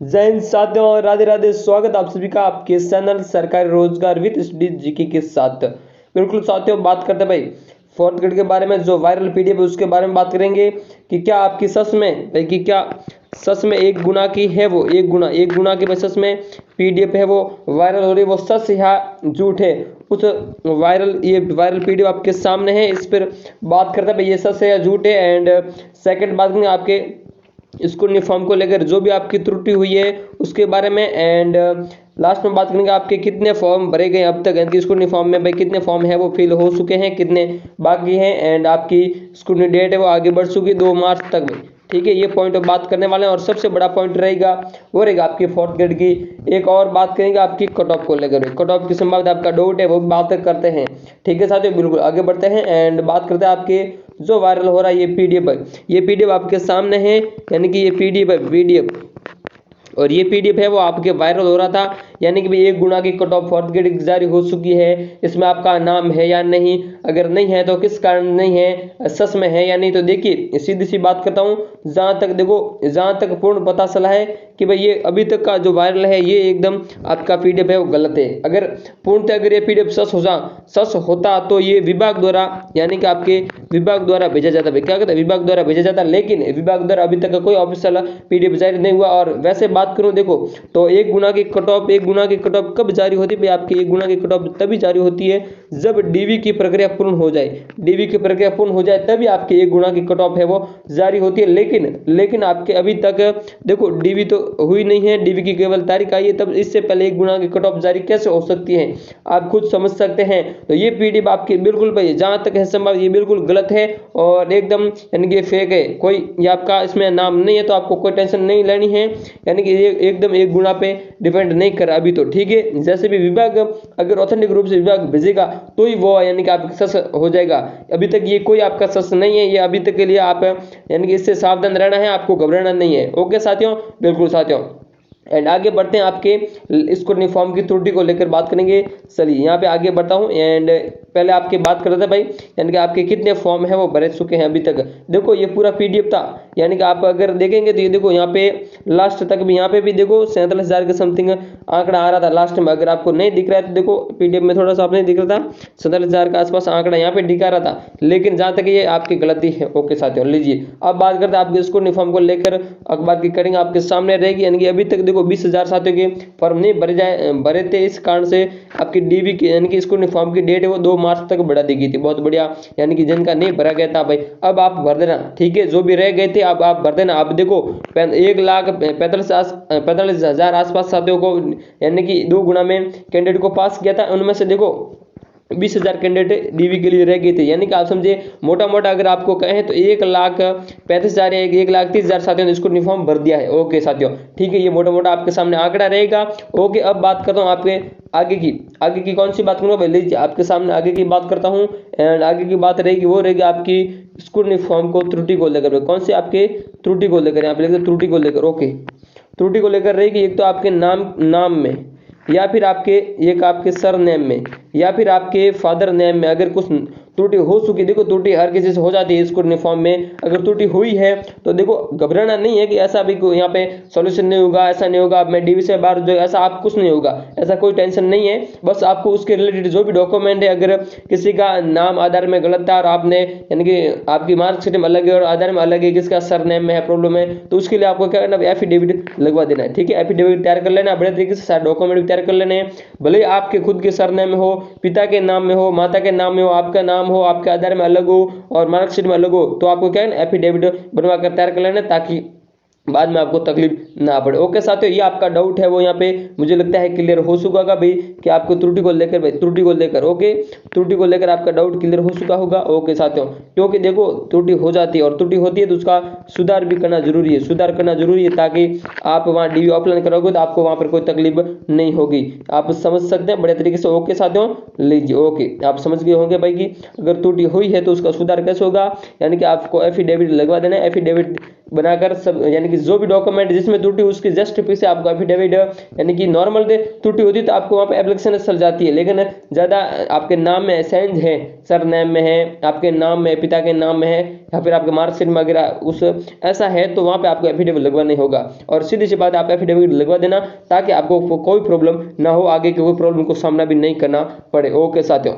जय हिंद साथियों और राधे राधे। स्वागत आप सभी का आपके चैनल सरकारी रोजगार विद स्टडी जीके के साथ। बिल्कुल साथियों, बात करते हैं भाई फोर्थ ग्रेड के बारे में। जो वायरल पीडीएफ है उसके बारे में बात करेंगे कि क्या आपकी सच में भाई कि क्या सच में एक गुना की है वो एक गुना की सच में पीडीएफ है वो वायरल हो रही है, वो सच या झूठ है। उस वायरल पीडीएफ आपके सामने है, इस पर बात करते हैं भाई ये सच है या झूठ है। एंड सेकंड बात करेंगे आपके स्कूल यूनिफॉर्म को लेकर जो भी आपकी त्रुटि हुई है उसके बारे में। एंड लास्ट में बात करेंगे आपके कितने फॉर्म भरे गए अब तक, यानी कि स्कूल यूनिफॉर्म में भाई कितने फॉर्म है वो फिल हो चुके हैं, कितने बाकी हैं। एंड आपकी स्कूल डेट है वो आगे बढ़ चुकी 2 मार्च तक में। ठीक है, ये पॉइंट बात करने वाले हैं। और सबसे बड़ा पॉइंट रहेगा वो रहेगा आपकी फोर्थ ग्रेड की। एक और बात करेंगे आपकी कट ऑफ को लेकर, कट ऑफ की संभावित आपका डाउट है वो भी बात करते हैं। ठीक है साथियों, बिल्कुल आगे बढ़ते हैं एंड बात करते हैं आपके जो वायरल हो रहा है ये पीडीएफ आपके सामने है, यानी कि ये पीडीएफ और ये पीडीएफ है वो आपके वायरल हो रहा था, यानी कि भाई 1 गुना की कट ऑफ फोर्थ ग्रेड जारी हो चुकी है। इसमें आपका नाम है या नहीं, अगर नहीं है तो किस कारण नहीं है, सच में है या नहीं। तो देखिए सीधी सी बात करता हूँ, जहाँ तक पूर्ण पता चला है कि भाई ये अभी तक का जो वायरल है ये एकदम आपका पीडीएफ है वो गलत है। अगर पूर्णतः अगर ये पीडीएफ सच होता तो ये विभाग द्वारा, यानी कि आपके विभाग द्वारा भेजा जाता है। क्या कहता है, विभाग द्वारा भेजा जाता, लेकिन विभाग द्वारा अभी तक कोई ऑफिशियल पीडीएफ जारी नहीं हुआ। और वैसे बात करूं देखो तो 1 गुना की कट ऑफ कब जारी होती है? आपकी 1 गुना की कट ऑफ तभी जारी होती है जब डीवी की प्रक्रिया पूर्ण हो जाए। डीवी की प्रक्रिया पूर्ण हो जाए तभी आपकी 1 गुना की कट ऑफ है वो जारी होती है। लेकिन आपके अभी तक देखो डीवी तो हुई नहीं है, डीवी की केवल तारीख आई है, तब इससे पहले 1 गुना की कट ऑफ जारी कैसे हो सकती है, आप खुद समझ सकते हैं। तो ये पीडीएफ आपकी बिल्कुल भाई जहां तक है संभव ये बिल्कुल गलत है और एकदम यानी कि फेक है। कोई ये आपका इसमें नाम नहीं है तो आपको कोई टेंशन नहीं लेनी है, यानी कि ये एकदम 1 गुना पे डिपेंड नहीं कर अभी तो। ठीक है, जैसे भी विभाग अगर ऑथेंटिक रूप से विभाग भेजेगा तो ही वो यानी कि आपका सच हो जाएगा। अभी तक ये कोई आपका सच नहीं है, ये अभी तक के लिए आप यानी कि इससे सावधान रहना है, आपको घबराना नहीं है। ओके साथियों, बिल्कुल साथियों। एंड आगे बढ़ते हैं आपके स्कूल यूनिफॉर्म की त्रुटि को लेकर बात करेंगे। चलिए यहाँ पे आगे बढ़ता हूँ एंड पहले आपकी बात कर रहे थे भाई, यानी कि आपके कितने फॉर्म है वो भरे चुके हैं अभी तक। देखो ये पूरा पीडीएफ था, यानी कि आप अगर देखेंगे तो ये देखो यहाँ पे लास्ट तक भी, यहाँ पे भी देखो 47,000 के समथिंग आंकड़ा आ रहा था लास्ट में। अगर आपको नहीं दिख रहा है तो देखो पीडीएफ में थोड़ा सा आप नहीं दिख रहा था, 47,000 के आसपास आंकड़ा यहाँ पे दिखा रहा था, लेकिन जहाँ तक ये आपकी गलती है। ओके साथियों, लीजिए अब बात करते हैं आपके स्कूल यूनिफॉर्म को लेकर। अखबार की कटिंग आपके सामने रहेगी, यानी कि अभी तक देखो 20,000 साथियों के फॉर्म नहीं भरे थे, इस कारण से आपकी डीवी की यानी कि स्कूल यूनिफॉर्म की डेट है वो 2 मार्च तक बढ़ा दी गई थी। बहुत बढ़िया, यानी कि जिनका नहीं भरा गया था भाई अब आप भर देना। ठीक है, जो भी रह गए थे अब आप भर देना। अब देखो 1,45,000 आसपास साथियों को यानी कि 2 गुना में कैंडिडेट को पास किया था, उनमें से देखो 20,000 कैंडिडेट डीवी के लिए रह गए थे। यानी कि आप समझे मोटा अगर आपको कहें तो 1,35,000 या 1,30,000 साथियों ने इसको यूनिफॉर्म भर दिया है। ओके साथियों, ठीक है, ये मोटा आपके सामने आंकड़ा रहेगा। ओके, अब बात करता हूँ आपके आगे की कौन सी बात करूँगा भाई, लीजिए आपके सामने आगे की बात करता हूँ। एंड आगे की बात रहेगी वो रहेगी आपकी स्कूल यूनिफॉर्म को त्रुटि को लेकर। कौन सी आपके त्रुटि को लेकर, यहाँ पे लिखते त्रुटि को लेकर। ओके, त्रुटि को लेकर रहेगी एक तो आपके नाम में, या फिर आपके सर नेम में, या फिर आपके फादर नेम में अगर कुछ त्रुटि हो चुकी। देखो त्रुटि हर किसी से हो जाती है स्कूल यूनिफॉर्म में, अगर त्रुटि हुई है तो देखो घबराना नहीं है कि ऐसा भी यहाँ पे सॉल्यूशन नहीं होगा, ऐसा नहीं होगा मैं डीवी से बाहर जो ऐसा आप कुछ नहीं होगा, ऐसा कोई टेंशन नहीं है। बस आपको उसके रिलेटेड जो भी डॉक्यूमेंट है, अगर किसी का नाम आधार में गलत था और आपने यानी कि आपकी मार्कशीट में अलग है और आधार में अलग है, किसका सर नेम में है प्रॉब्लम है, तो उसके लिए आपको क्या करना है, एफिडेविट लगवा देना है। ठीक है, एफिडेविट तैयार कर लेना, बड़े तरीके से सारे डॉक्यूमेंट भी तैयार कर लेने हैं। भले आपके खुद के सर नेम में हो, पिता के नाम में हो, माता के नाम में हो, आपका नाम हो, आपके आधार में अलग हो और मार्कशीट में अलग हो, तो आपको क्या है एफिडेविट बनवा कर तैयार कर लेना, ताकि बाद में आपको तकलीफ ना पड़े। ओके साथियों, ये आपका डाउट है वो यहाँ पे मुझे लगता है क्लियर हो चुका होगा भाई, कि आपको त्रुटि को लेकर ओके, त्रुटि को लेकर आपका डाउट क्लियर हो चुका होगा। ओके साथियों, क्योंकि देखो त्रुटि हो जाती है और त्रुटि होती है तो उसका सुधार भी करना जरूरी है, ताकि आप वहाँ डीवी ऑफलाइन करोगे तो आपको वहाँ पर कोई तकलीफ नहीं होगी। आप समझ सकते हैं बड़े तरीके से। ओके साथियों, लीजिए ओके, आप समझ गए होंगे भाई कि अगर त्रुटि हुई है तो उसका सुधार कैसे होगा, यानी कि आपको एफिडेविट लगवा देना है। एफिडेविट बनाकर सब यानी कि जो भी डॉक्यूमेंट जिसमें त्रुटि उसकी जस्ट पीछे आपको एफिडेविट यानी कि नॉर्मल त्रुटि होती तो आपको वहाँ पे एप्लीकेशन चल जाती है, लेकिन ज़्यादा आपके नाम में चेंज है, सर नेम में है, आपके नाम में, पिता के नाम में है, या फिर आपके मार्कशीट में वगैरह उस ऐसा है तो वहाँ पे आपको एफिडेविट लगवाना होगा। और सीधी सी बात है, आप एफिडेविट लगवा देना ताकि आपको कोई प्रॉब्लम ना हो, आगे की कोई प्रॉब्लम को सामना भी नहीं करना पड़े। ओके साथियों,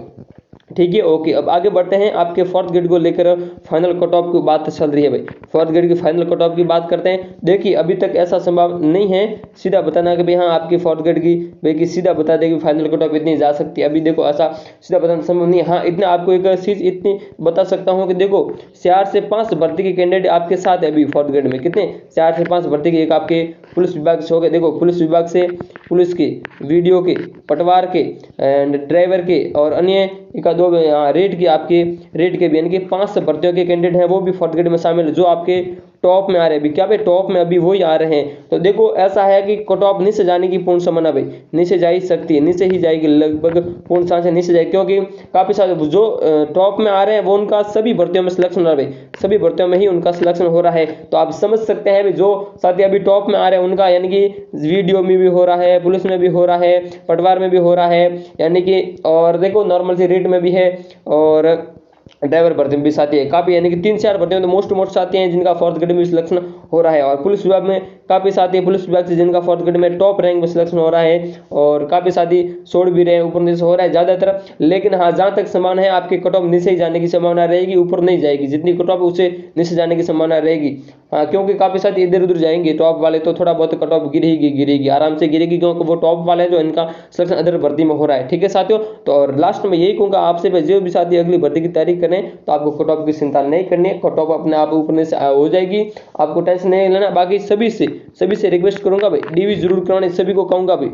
ठीक है। ओके, अब आगे बढ़ते हैं। आपके फोर्थ ग्रेड को लेकर फाइनल कट ऑफ की बात चल रही है भाई, फोर्थ ग्रेड की फाइनल कट ऑफ की बात करते हैं। देखिए अभी तक ऐसा संभव नहीं है सीधा बताना कि भाई हाँ आपकी फोर्थ ग्रेड की भाई कि सीधा बता दे कि फाइनल कट ऑफ इतनी जा सकती है। अभी देखो ऐसा सीधा बताना संभव नहीं है। हाँ इतना आपको एक चीज इतनी बता सकता हूँ कि देखो 4 से 5 भर्ती के कैंडिडेट आपके साथ है अभी फोर्थ ग्रेड में। कितने? 4 से 5 भर्ती के। एक आपके पुलिस विभाग से हो गए, देखो पुलिस विभाग से पुलिस के, वीडियो के, पटवार के एंड ड्राइवर के और अन्य एक दो रेड की आपके रेड के भी, यानी कि 5 भर्तियों के कैंडिडेट हैं वो भी फोर्थ ग्रेड में शामिल है, जो आपके टॉप में आ रहे हैं। अभी क्या भाई टॉप में अभी वही आ रहे हैं। तो देखो ऐसा है कि कट ऑफ नीचे जाने की पूर्ण संभावना भाई नीचे जा ही सकती है, नीचे ही जाएगी, लगभग पूर्ण सांस नीचे जाएगी, क्योंकि काफी सारे जो टॉप में आ रहे हैं वो उनका सभी भर्तियों में सिलेक्शन हो रहा है भाई, सभी भर्तियों में ही उनका सिलेक्शन हो रहा है। तो आप समझ सकते हैं भाई जो साथी अभी टॉप में आ रहे हैं उनका, यानी कि वीडियो में भी हो रहा है, पुलिस में भी हो रहा है, पटवार में भी हो रहा है, यानी कि और देखो नॉर्मल सी रेट में भी है और ड्राइवर भर्ती में भी साथी है काफी, यानी कि 3-4 भर्तियों में तो मोस्ट साथी हैं जिनका फोर्थ ग्रेड में सिलेक्शन हो रहा है। और पुलिस विभाग में काफी साथी है, पुलिस विभाग से जिनका फोर्थ ग्रेड में टॉप रैंक में सिलेक्शन हो रहा है और काफी साथी छोड़ भी रहे हैं, ऊपर नीचे हो रहा है ज्यादातर। लेकिन हाँ जहां तक संभावना है आपके कट ऑफ नीचे ही जाने की संभावना रहेगी, ऊपर नहीं जाएगी। जितनी कट ऑफ उससे नीचे जाने की संभावना रहेगी। हाँ क्योंकि काफी साथी इधर उधर जाएंगे टॉप वाले, तो थोड़ा बहुत कट ऑफ गिरेगी आराम से गिरेगी, क्योंकि वो टॉप वाले जो इनका सिलेक्शन अदर भर्ती में हो रहा है। ठीक है साथियों, तो और लास्ट में यही कहूंगा आपसे जो भी साथी अगली भर्ती की तैयारी करें तो आपको कट ऑफ की चिंता नहीं करनी है, कट ऑफ अपने आप ऊपर से हो जाएगी, आपको टेंशन नहीं लेना। बाकी सभी से रिक्वेस्ट करूंगा भाई डीवी जरूर करवाने, सभी को कहूंगा भाई,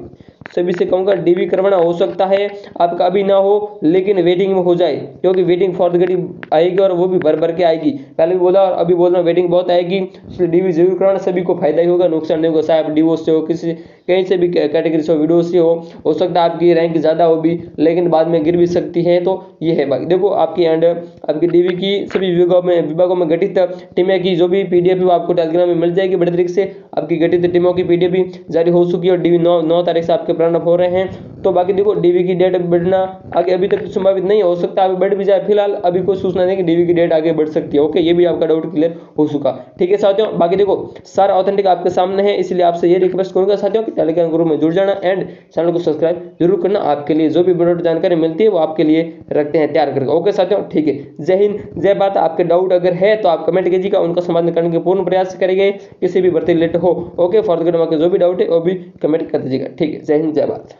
सभी से कहूंगा डीवी करवाना। हो सकता है आपका अभी ना हो लेकिन वेटिंग में हो जाए, क्योंकि वेटिंग फोर्थ ग्रेड आएगी और वो भी भर के आएगी। पहले भी बोला और अभी बोल रहा हूं वेटिंग बहुत आएगी, इसलिए डीवी जरूर करवाना, सभी को फायदा ही होगा, नुकसान नहीं होगा। चाहे डीओ से हो, किसी कहीं से भी कैटेगरी से हो, वीडियो से हो सकता है आपकी रैंक ज्यादा हो भी लेकिन बाद में गिर भी सकती है। तो ये है बाकी देखो आपकी एंड आपकी डीवी की सभी विभागों में गठित टीमें की जो भी पीडीएफ वो आपको टेलीग्राम में मिल जाएगी। बड़े तरीके से आपकी गठित टीमों की पीडीएफ भी जारी हो चुकी है और डीवी 9 तारीख से आपके प्रारंभ हो रहे हैं। तो बाकी देखो डीवी की डेट बढ़ना आगे अभी तक तो संभावित नहीं हो सकता, अभी बढ़ भी जाए, फिलहाल अभी कोई सूचना नहीं कि डीवी की डेट आगे बढ़ सकती है। ओके, ये भी आपका डाउट क्लियर हो चुका। ठीक है साथियों, बाकी देखो सारा ऑथेंटिक आपके सामने है, इसलिए आपसे ये रिक्वेस्ट करूंगा साथियों कि टेलीग्राम ग्रुप में जुड़ जाना एंड चैनल को सब्सक्राइब जरूर करना। आपके लिए जो भी जानकारी मिलती है वो आपके लिए रखते हैं तैयार करके। ओके साथियों, ठीक है, जय हिंद जय भारत। आपके डाउट अगर है तो आप कमेंट कीजिएगा, उनका समाधान करने के पूर्ण प्रयास करेंगे, किसी भी भर्ती रिलेटेड हो। ओके, फॉर जो भी डाउट है वो भी कमेंट कर दीजिएगा। ठीक है, जय हिंद जय भारत।